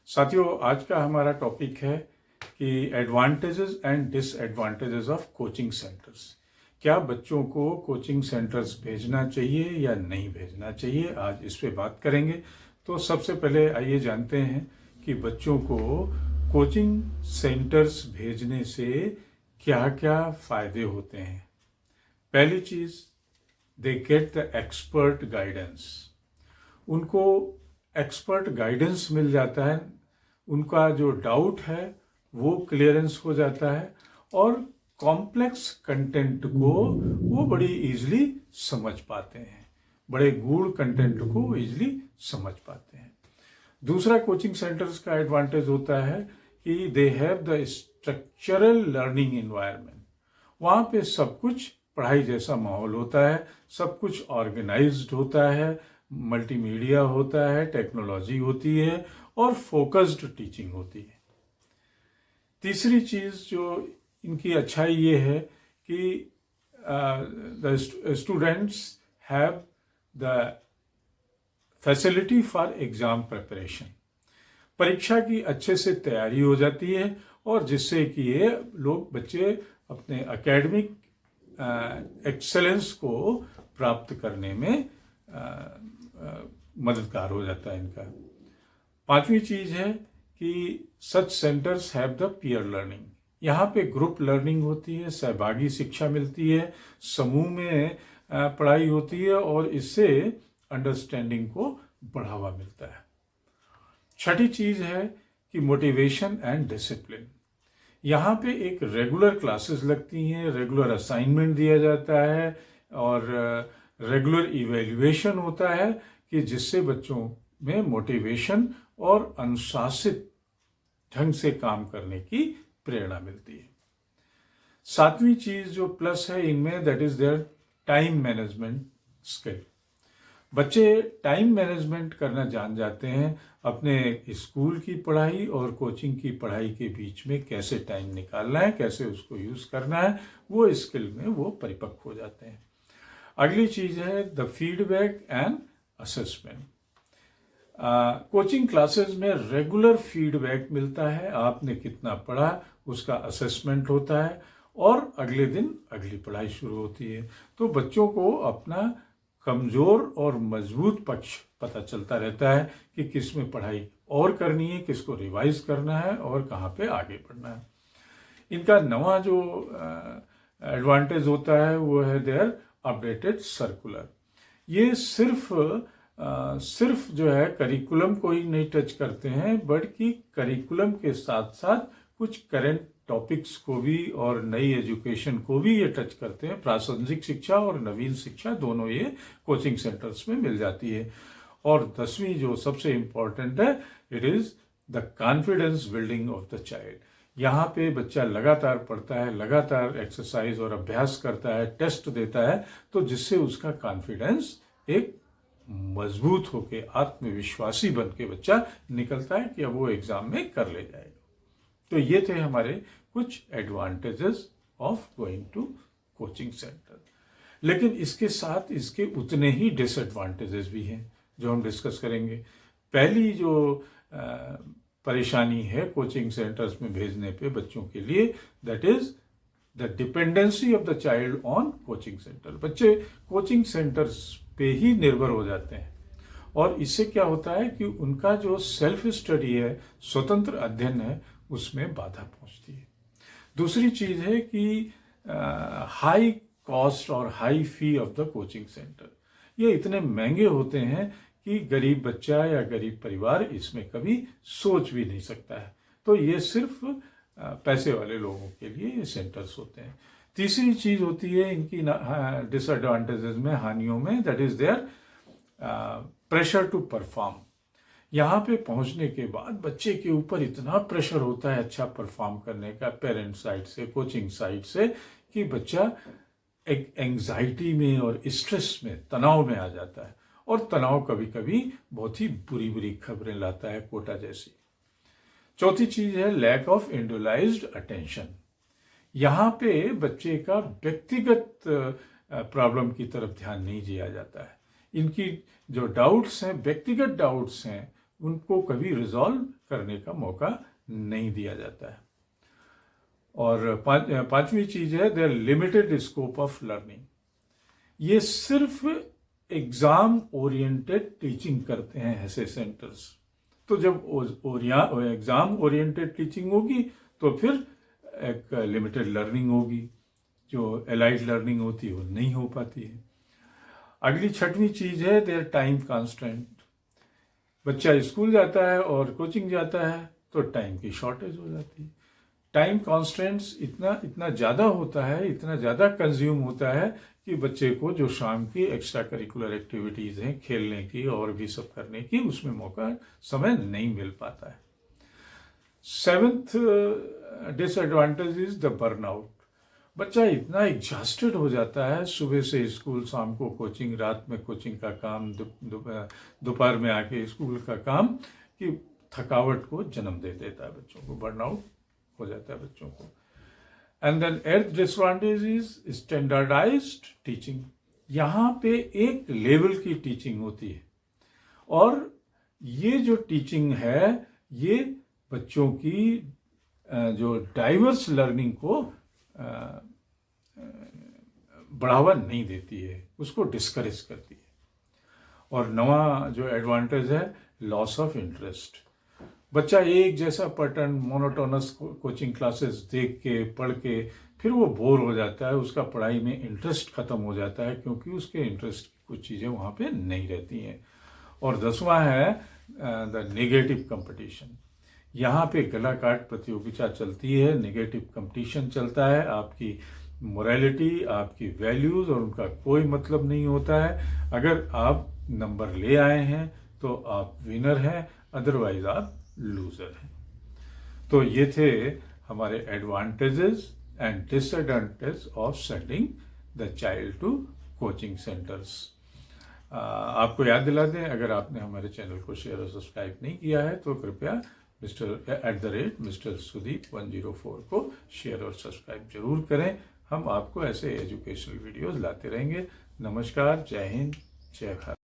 साथियों, आज का हमारा टॉपिक है कि advantages and disadvantages of coaching centres. क्या बच्चों को कोचिंग सेंटर्स भेजना चाहिए या नहीं भेजना चाहिए, आज इस पे बात करेंगे। तो सबसे पहले आइए जानते हैं कि बच्चों को कोचिंग सेंटर्स भेजने से क्या क्या फ़ायदे होते हैं। पहली चीज़, they get the expert guidance. उनको एक्सपर्ट गाइडेंस मिल जाता है, उनका जो डाउट है वो क्लियरेंस हो जाता है और कॉम्प्लेक्स कंटेंट को वो बड़ी इजीली समझ पाते हैं, बड़े गूढ़ कंटेंट को इजीली समझ पाते हैं। दूसरा कोचिंग सेंटर्स का एडवांटेज होता है कि they have the structural learning environment. वहाँ पे सब कुछ पढ़ाई जैसा माहौल होता है, सब कुछ ऑर्गेनाइज्ड होता है, मल्टीमीडिया होता है, टेक्नोलॉजी होती है और फोकस्ड टीचिंग होती है। तीसरी चीज़ जो इनकी अच्छाई ये है कि the students have the facility for exam preparation. परीक्षा की अच्छे से तैयारी हो जाती है और जिससे कि ये लोग बच्चे अपने एकेडमिक एक्सेलेंस को प्राप्त करने में मददगार हो जाता है इनका। पांचवी चीज़ है कि such centers have the peer learning. यहाँ पे ग्रुप लर्निंग होती है, सहभागी शिक्षा मिलती है, समूह में पढ़ाई होती है और इससे अंडरस्टैंडिंग को बढ़ावा मिलता है। छठी चीज़ है कि मोटिवेशन एंड डिसिप्लिन। यहाँ पे एक रेगुलर क्लासेस लगती हैं, रेगुलर असाइनमेंट दिया जाता है और रेगुलर इवैल्यूएशन होता है कि जिससे बच्चों में मोटिवेशन और अनुशासित ढंग से काम करने की प्रेरणा मिलती है। सातवीं चीज़ जो प्लस है इनमें, that is their time management skill. बच्चे टाइम मैनेजमेंट करना जान जाते हैं, अपने स्कूल की पढ़ाई और कोचिंग की पढ़ाई के बीच में कैसे टाइम निकालना है, कैसे उसको यूज़ करना है, वो स्किल में वो परिपक्व हो जाते हैं। अगली चीज़ है the feedback and assessment. Coaching classes में रेगुलर फीडबैक मिलता है, आपने कितना पढ़ा उसका असेसमेंट होता है और अगले दिन अगली पढ़ाई शुरू होती है। तो बच्चों को अपना कमज़ोर और मजबूत पक्ष पता चलता रहता है कि किस में पढ़ाई और करनी है, किसको रिवाइज करना है और कहाँ पे आगे बढ़ना है। इनका नवा जो एडवांटेज होता है वो है देयर अपडेटेड सर्कुलर। ये सिर्फ जो है करिकुलम को ही नहीं टच करते हैं, बल्कि करिकुलम के साथ साथ कुछ करंट टॉपिक्स को भी और नई एजुकेशन को भी ये टच करते हैं। प्रासंगिक शिक्षा और नवीन शिक्षा दोनों ये कोचिंग सेंटर्स में मिल जाती है। और 10वीं जो सबसे इम्पोर्टेंट है, it is the confidence building of the child. यहाँ पे बच्चा लगातार पढ़ता है, लगातार एक्सरसाइज और अभ्यास करता है, टेस्ट देता है, तो जिससे उसका कॉन्फिडेंस एक मजबूत होके आत्मविश्वासी बन के बच्चा निकलता है कि अब वो एग्जाम में कर ले जाएगा। तो ये थे हमारे कुछ advantages of going to coaching center. लेकिन इसके साथ इसके उतने ही डिसएडवांटेजेस भी हैं जो हम डिस्कस करेंगे। पहली जो परेशानी है कोचिंग सेंटर्स में भेजने पे बच्चों के लिए, that is the dependency of the child on coaching centre. बच्चे कोचिंग सेंटर्स पे ही निर्भर हो जाते हैं और इससे क्या होता है कि उनका जो सेल्फ स्टडी है, स्वतंत्र अध्ययन है, उसमें बाधा पहुंचती है। दूसरी चीज़ है कि हाई कॉस्ट और high fee of the coaching centre. ये इतने महंगे होते हैं कि गरीब बच्चा या गरीब परिवार इसमें कभी सोच भी नहीं सकता है। तो ये सिर्फ पैसे वाले लोगों के लिए ये सेंटर्स होते हैं। तीसरी चीज़ होती है इनकी डिसएडवांटेजेस में, हानियों में, that is their pressure to perform. यहाँ पे पहुँचने के बाद बच्चे के ऊपर इतना प्रेशर होता है अच्छा परफॉर्म करने का, पेरेंट साइड से, कोचिंग साइड से, कि बच्चा एक एंग्जाइटी में और स्ट्रेस में, तनाव में आ जाता है और तनाव कभी कभी बहुत ही बुरी बुरी खबरें लाता है, कोटा जैसी। चौथी चीज़ है लैक ऑफ इंडिविजुअलाइज्ड अटेंशन। यहाँ पे बच्चे का व्यक्तिगत प्रॉब्लम की तरफ ध्यान नहीं दिया जाता है। इनकी जो डाउट्स हैं, व्यक्तिगत डाउट्स हैं, उनको कभी रिजॉल्व करने का मौका नहीं दिया जाता है। और पांचवी चीज है their limited scope of learning. ये सिर्फ एग्जाम ओरिएंटेड टीचिंग करते हैं ऐसे सेंटर्स। तो जब एग्जाम ओरिएंटेड टीचिंग होगी तो फिर एक लिमिटेड लर्निंग होगी, जो एलाइड लर्निंग होती है वो नहीं हो पाती है। अगली छठवीं चीज है देयर टाइम कांस्टेंट। बच्चा स्कूल जाता है और कोचिंग जाता है तो टाइम की शॉर्टेज हो जाती है। टाइम कॉन्स्टेंट्स इतना ज़्यादा होता है, इतना ज़्यादा कंज्यूम होता है कि बच्चे को जो शाम की एक्स्ट्रा करिकुलर एक्टिविटीज़ हैं, खेलने की और भी सब करने की, उसमें मौका समय नहीं मिल पाता है। 7th disadvantage is the burnout. बच्चा इतना एग्जॉस्टेड हो जाता है, सुबह से स्कूल, शाम को कोचिंग, रात में कोचिंग का काम, दोपहर में आके स्कूल का काम, कि थकावट को जन्म दे देता है बच्चों को, बर्नआउट हो जाता है बच्चों को। And then 8th disadvantage is standardized teaching. यहाँ पे एक लेवल की टीचिंग होती है और ये जो टीचिंग है ये बच्चों की जो डाइवर्स लर्निंग को बढ़ावा नहीं देती है, उसको डिस्करेज करती है। और नवा जो एडवांटेज है लॉस ऑफ इंटरेस्ट। बच्चा एक जैसा पैटर्न, मोनोटोनस कोचिंग क्लासेस देख के, पढ़ के फिर वो बोर हो जाता है, उसका पढ़ाई में इंटरेस्ट खत्म हो जाता है क्योंकि उसके इंटरेस्ट की कुछ चीज़ें वहाँ पे नहीं रहती हैं। और 10वां है द नेगेटिव कंपटीशन। यहाँ पे गला काट प्रतियोगिता चलती है, नेगेटिव कंपटीशन चलता है, आपकी मोरालिटी, आपकी वैल्यूज़ और उनका कोई मतलब नहीं होता है। अगर आप नंबर ले आए हैं तो आप विनर हैं, अदरवाइज आप लूजर हैं। तो ये थे हमारे advantages and disadvantage of sending the child to coaching centers. आपको याद दिला दें, अगर आपने हमारे चैनल को शेयर और सब्सक्राइब नहीं किया है तो कृपया मिस्टर सुदीप 104 को शेयर और सब्सक्राइब जरूर करें। हम आपको ऐसे एजुकेशनल वीडियोस लाते रहेंगे। नमस्कार, जय हिंद, जय भारत।